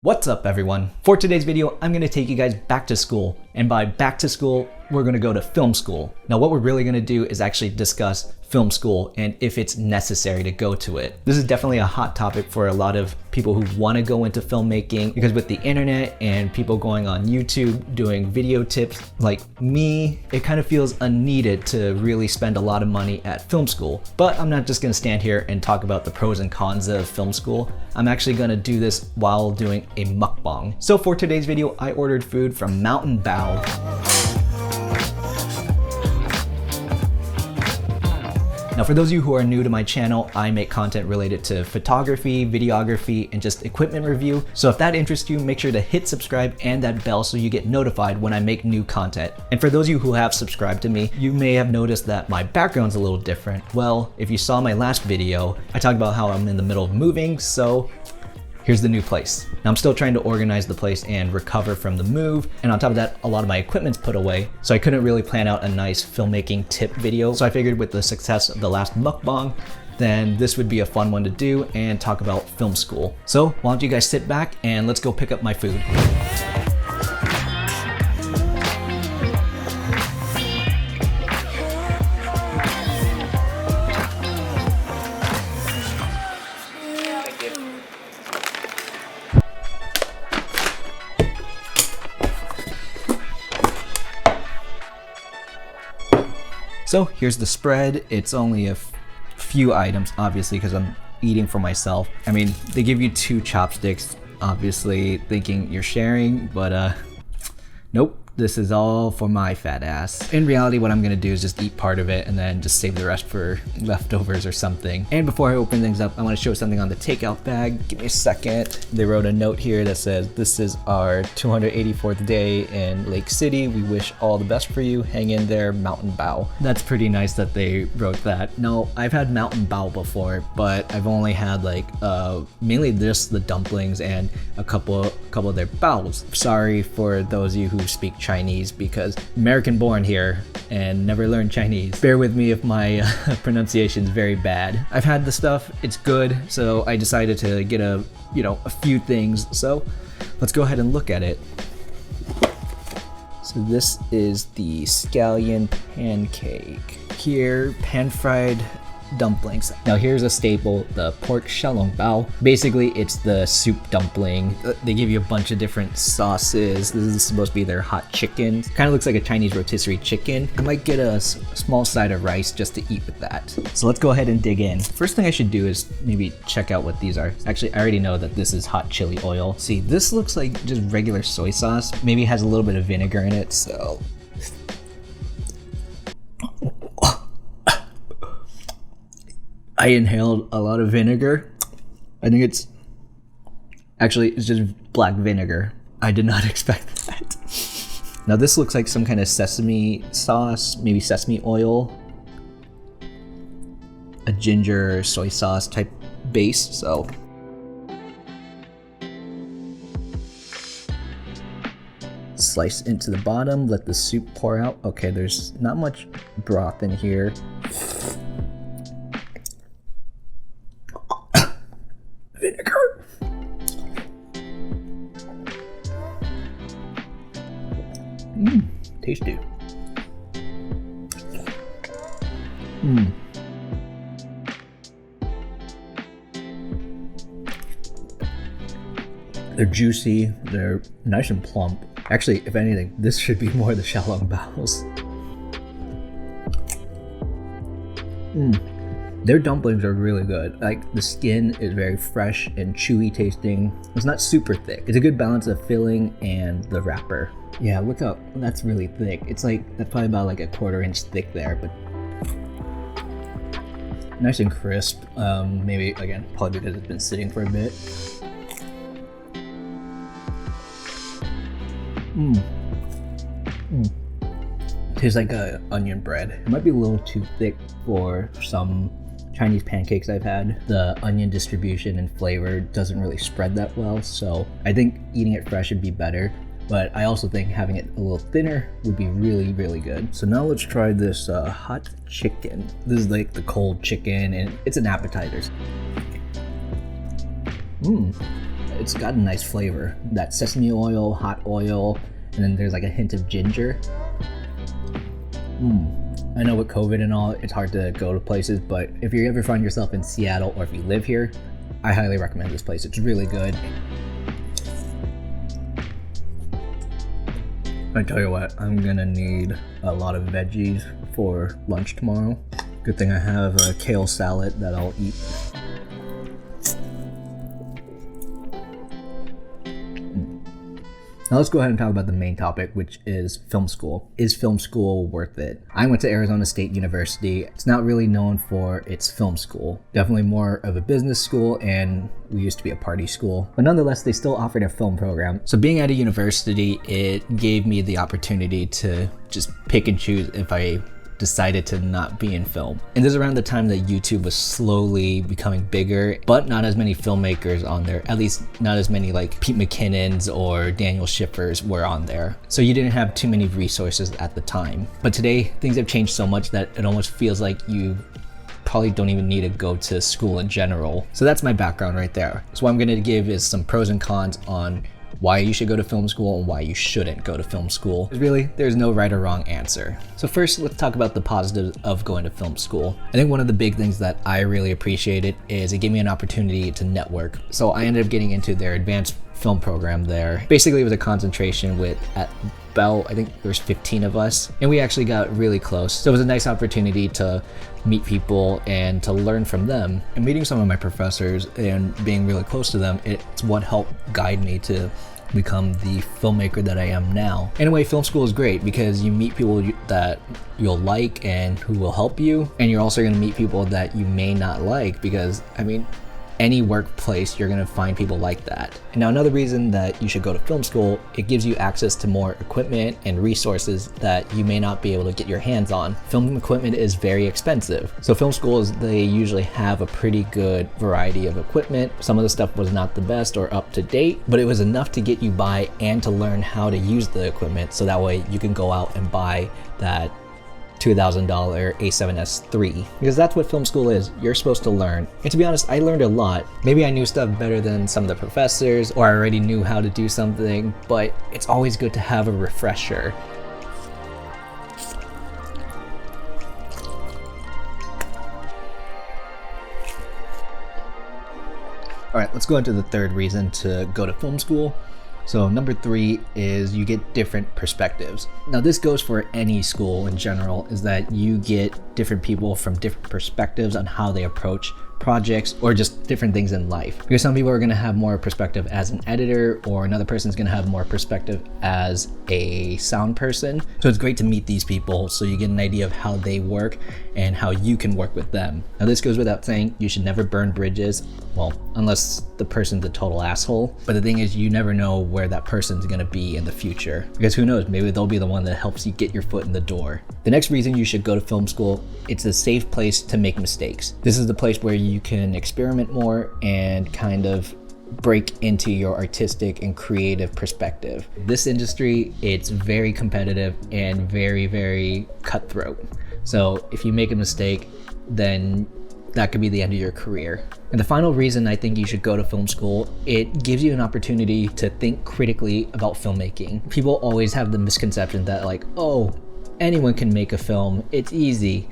What's up everyone? For today's video, I'm gonna take you guys back to school. And by back to school, we're gonna go to film school. Now what we're really gonna do is actually discuss film school and if it's necessary to go to it. This is definitely a hot topic for a lot of people who wanna go into filmmaking because with the internet and people going on YouTube doing video tips like me, it kind of feels unneeded to really spend a lot of money at film school. But I'm not just gonna stand here and talk about the pros and cons of film school. I'm actually gonna do this while doing a mukbang. So for today's video, I ordered food from Mount Bao. Now for those of you who are new to my channel, I make content related to photography, videography, and just equipment review. So if that interests you, make sure to hit subscribe and that bell so you get notified when I make new content. And for those of you who have subscribed to me, you may have noticed that my background's a little different. Well, if you saw my last video, I talked about how I'm in the middle of moving, so here's the new place. Now I'm still trying to organize the place and recover from the move. And on top of that, a lot of my equipment's put away. So I couldn't really plan out a nice filmmaking tip video. So I figured with the success of the last mukbang, then this would be a fun one to do and talk about film school. So why don't you guys sit back and let's go pick up my food. So here's the spread. It's only a few items, obviously, because I'm eating for myself. I mean, they give you 2 chopsticks, obviously thinking you're sharing, but nope. This is all for my fat ass. In reality, what I'm gonna do is just eat part of it and then just save the rest for leftovers or something. And before I open things up, I wanna show something on the takeout bag. Give me a second. They wrote a note here that says, "This is our 284th day in Lake City. We wish all the best for you. Hang in there, Mount Bao." That's pretty nice that they wrote that. No, I've had Mount Bao before, but I've only had like, mainly just the dumplings and a couple of their baos. Sorry for those of you who speak Chinese because American born here and never learned Chinese. Bear with me if my pronunciation is very bad. I've had the stuff, it's good, so I decided to get a few things. So let's go ahead and look at it. So this is the Scallion Pancake. Here, pan-fried dumplings. Now here's a staple, the pork Xiao Bao. Basically, it's the soup dumpling. They give you a bunch of different sauces. This is supposed to be their hot chicken. Kind of looks like a Chinese rotisserie chicken. I might get a small side of rice just to eat with that. So let's go ahead and dig in. First thing I should do is maybe check out what these are. Actually, I already know that this is hot chili oil. See, this looks like just regular soy sauce. Maybe it has a little bit of vinegar in it, so. I inhaled a lot of vinegar. I think it's just black vinegar. I did not expect that. Now this looks like some kind of sesame sauce, maybe sesame oil, a ginger soy sauce type base, so. Slice into the bottom, let the soup pour out. Okay, there's not much broth in here. Vinegar. Tasty. They're juicy, they're nice and plump. Actually, if anything, this should be more the Xiao Baos. Their dumplings are really good. Like the skin is very fresh and chewy tasting. It's not super thick. It's a good balance of filling and the wrapper. Yeah, look up. That's really thick. It's like, that's probably about like a 1/4 inch thick there, but nice and crisp. Maybe again, probably because it's been sitting for a bit. Tastes like a onion bread. It might be a little too thick for some Chinese pancakes I've had. The onion distribution and flavor doesn't really spread that well, so I think eating it fresh would be better. but I also think having it a little thinner would be really, really good. So now let's try this hot chicken. This is like the cold chicken, and it's an appetizer. it's got a nice flavor. That sesame oil, hot oil, and then there's like a hint of ginger. I know with COVID and all, it's hard to go to places, but if you ever find yourself in Seattle or if you live here, I highly recommend this place. It's really good. I tell you what, I'm gonna need a lot of veggies for lunch tomorrow. Good thing I have a kale salad that I'll eat. Now let's go ahead and talk about the main topic, which is film school. Is film school worth it? I went to Arizona State University. It's not really known for its film school. Definitely more of a business school, and we used to be a party school. But nonetheless, they still offered a film program. So being at a university, it gave me the opportunity to just pick and choose if I decided to not be in film. And this is around the time that YouTube was slowly becoming bigger, but not as many filmmakers on there, at least not as many like Pete McKinnons or Daniel Schiffers were on there. So you didn't have too many resources at the time. But today, things have changed so much that it almost feels like you probably don't even need to go to school in general. So that's my background right there. So what I'm gonna give is some pros and cons on why you should go to film school and why you shouldn't go to film school. Really, there's no right or wrong answer. So first, let's talk about the positives of going to film school. I think one of the big things that I really appreciated is it gave me an opportunity to network. So I ended up getting into their advanced film program there. Basically, it was a concentration with at Bao, I think there's 15 of us, and we actually got really close. So it was a nice opportunity to meet people and to learn from them. And meeting some of my professors and being really close to them, it's what helped guide me to become the filmmaker that I am now. Anyway, film school is great because you meet people that you'll like and who will help you, and you're also going to meet people that you may not like because, I mean, any workplace, you're gonna find people like that. And now another reason that you should go to film school, it gives you access to more equipment and resources that you may not be able to get your hands on. Film equipment is very expensive. So film schools, they usually have a pretty good variety of equipment. Some of the stuff was not the best or up to date, but it was enough to get you by and to learn how to use the equipment. So that way you can go out and buy that $2,000 A7S III, because that's what film school is. You're supposed to learn. And to be honest, I learned a lot. Maybe I knew stuff better than some of the professors, or I already knew how to do something, but it's always good to have a refresher. All right, let's go into the third reason to go to film school. So number 3 is you get different perspectives. Now this goes for any school in general, is that you get different people from different perspectives on how they approach projects or just different things in life. Because some people are gonna have more perspective as an editor, or another person's gonna have more perspective as a sound person. So it's great to meet these people so you get an idea of how they work and how you can work with them. Now this goes without saying, you should never burn bridges. Well, unless the person's a total asshole. But the thing is, you never know where that person's gonna be in the future. Because who knows, maybe they'll be the one that helps you get your foot in the door. The next reason you should go to film school, it's a safe place to make mistakes. This is the place where you can experiment more and kind of break into your artistic and creative perspective. This industry, it's very competitive and very, very cutthroat. So if you make a mistake, then that could be the end of your career. And the final reason I think you should go to film school, it gives you an opportunity to think critically about filmmaking. People always have the misconception that like, oh, anyone can make a film, it's easy.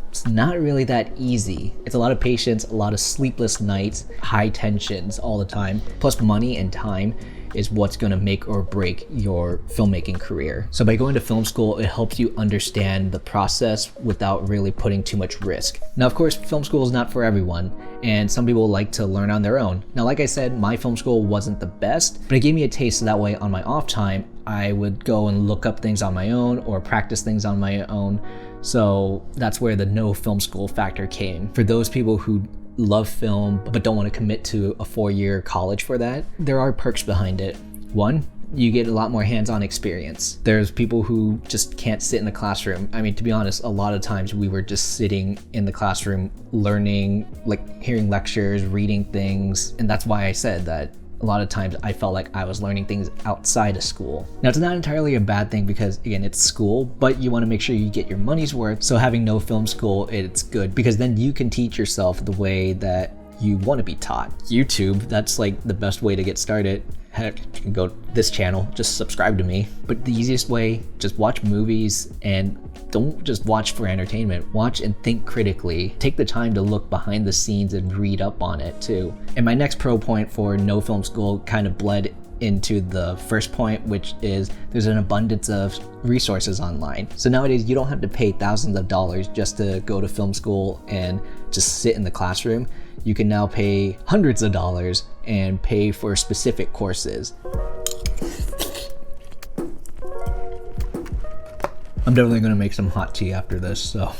It's not really that easy. It's a lot of patience, a lot of sleepless nights, high tensions all the time, plus money and time is what's gonna make or break your filmmaking career. So by going to film school, it helps you understand the process without really putting too much risk. Now, of course, film school is not for everyone, and some people like to learn on their own. Now, like I said, my film school wasn't the best, but it gave me a taste so that way on my off time, I would go and look up things on my own or practice things on my own. So that's where the no film school factor came. For those people who love film but don't want to commit to a 4-year college for that, there are perks behind it. One, you get a lot more hands-on experience. There's people who just can't sit in the classroom. I mean, to be honest, a lot of times we were just sitting in the classroom learning, like hearing lectures, reading things, and that's why I said that a lot of times I felt like I was learning things outside of school. Now, it's not entirely a bad thing because, again, it's school, but you want to make sure you get your money's worth. So having no film school, it's good because then you can teach yourself the way that you want to be taught. YouTube, that's like the best way to get started. Heck, you can go this channel, just subscribe to me. But the easiest way, just watch movies and don't just watch for entertainment. Watch and think critically. Take the time to look behind the scenes and read up on it too. And my next pro point for no film school kind of bled into the first point, which is there's an abundance of resources online. So nowadays you don't have to pay thousands of dollars just to go to film school and just sit in the classroom. You can now pay hundreds of dollars and pay for specific courses. I'm definitely gonna make some hot tea after this, so.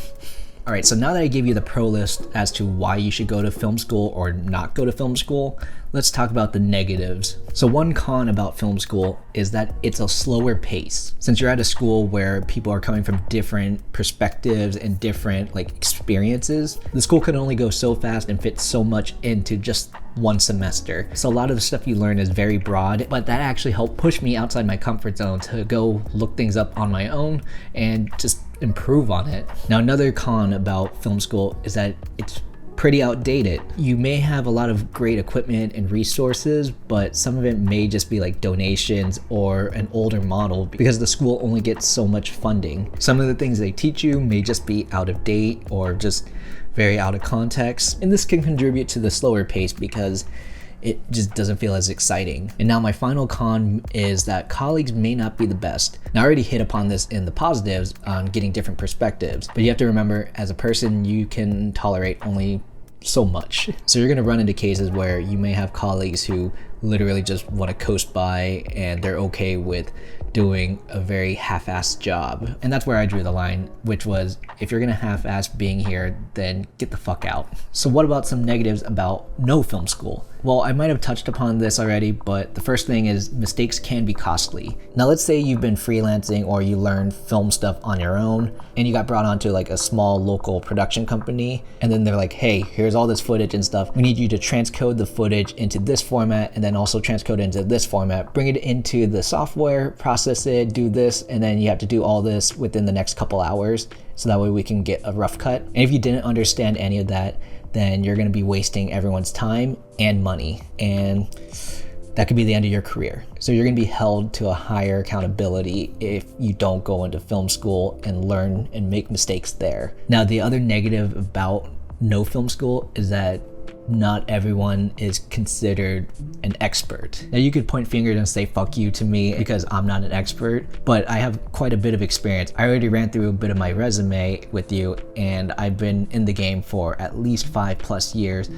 All right, so now that I gave you the pro list as to why you should go to film school or not go to film school, let's talk about the negatives. So one con about film school is that it's a slower pace. Since you're at a school where people are coming from different perspectives and different experiences, the school can only go so fast and fit so much into just one semester. So a lot of the stuff you learn is very broad, but that actually helped push me outside my comfort zone to go look things up on my own and just improve on it. Now, another con about film school is that it's pretty outdated. You may have a lot of great equipment and resources, but some of it may just be like donations or an older model because the school only gets so much funding. Some of the things they teach you may just be out of date or just very out of context, and this can contribute to the slower pace because it just doesn't feel as exciting. And now my final con is that colleagues may not be the best. Now I already hit upon this in the positives on getting different perspectives, but you have to remember as a person you can tolerate only so much. So you're gonna run into cases where you may have colleagues who literally just want to coast by and they're okay with doing a very half-assed job. And that's where I drew the line, which was if you're gonna half-ass being here, then get the fuck out. So what about some negatives about no film school? Well, I might have touched upon this already, but the first thing is mistakes can be costly. Now let's say you've been freelancing or you learned film stuff on your own and you got brought onto like a small local production company, and then they're like, hey, here's all this footage and stuff. We need you to transcode the footage into this format and then also transcode it into this format, bring it into the software, process it, do this, and then you have to do all this within the next couple hours so that way we can get a rough cut. And if you didn't understand any of that, then you're going to be wasting everyone's time and money, and that could be the end of your career. So you're going to be held to a higher accountability if you don't go into film school and learn and make mistakes there. Now, the other negative about no film school is that not everyone is considered an expert. Now you could point fingers and say fuck you to me because I'm not an expert, but I have quite a bit of experience. I already ran through a bit of my resume with you, and I've been in the game for at least 5+ years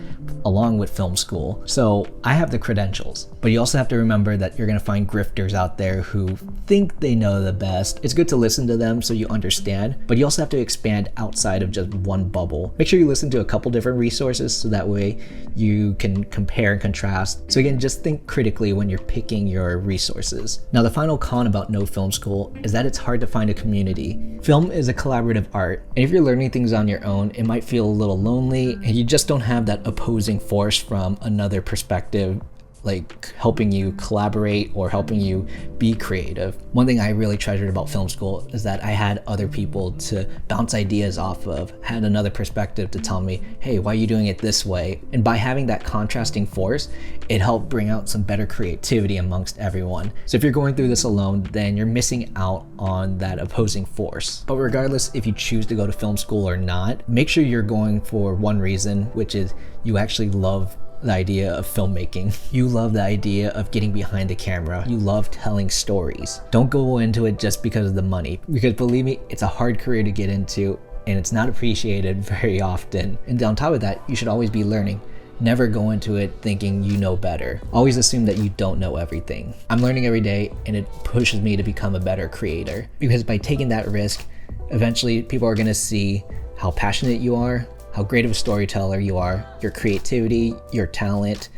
along with film school. So I have the credentials, but you also have to remember that you're gonna find grifters out there who think they know the best. It's good to listen to them so you understand, but you also have to expand outside of just one bubble. Make sure you listen to a couple different resources so that way you can compare and contrast. So again, just think critically when you're picking your resources. Now, the final con about no film school is that it's hard to find a community. Film is a collaborative art, and if you're learning things on your own, it might feel a little lonely and you just don't have that opposing force from another perspective like helping you collaborate or helping you be creative. One thing I really treasured about film school is that I had other people to bounce ideas off of, had another perspective to tell me, hey, why are you doing it this way? And by having that contrasting force, it helped bring out some better creativity amongst everyone. So if you're going through this alone, then you're missing out on that opposing force. But regardless if you choose to go to film school or not, make sure you're going for one reason, which is you actually love the idea of filmmaking. You love the idea of getting behind the camera. You love telling stories. Don't go into it just because of the money, because believe me, it's a hard career to get into and it's not appreciated very often. And on top of that, you should always be learning. Never go into it thinking you know better. Always assume that you don't know everything. I'm learning every day and it pushes me to become a better creator, because by taking that risk, eventually people are gonna see how passionate you are, how great of a storyteller you are, your creativity, your talent,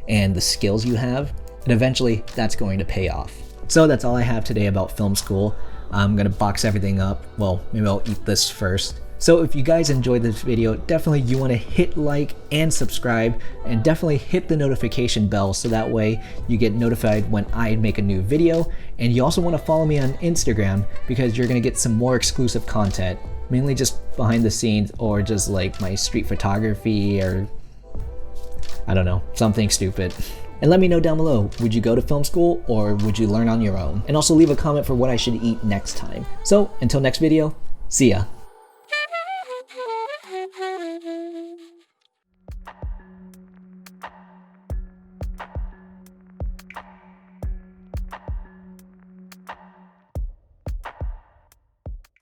and the skills you have, and eventually that's going to pay off. So that's all I have today about film school. I'm gonna box everything up. Well, maybe I'll eat this first. So if you guys enjoyed this video, definitely you wanna hit like and subscribe, and definitely hit the notification bell so that way you get notified when I make a new video. And you also wanna follow me on Instagram because you're gonna get some more exclusive content, mainly just behind the scenes or just like my street photography or I don't know, something stupid. And let me know down below, would you go to film school or would you learn on your own? And also leave a comment for what I should eat next time. So until next video, see ya.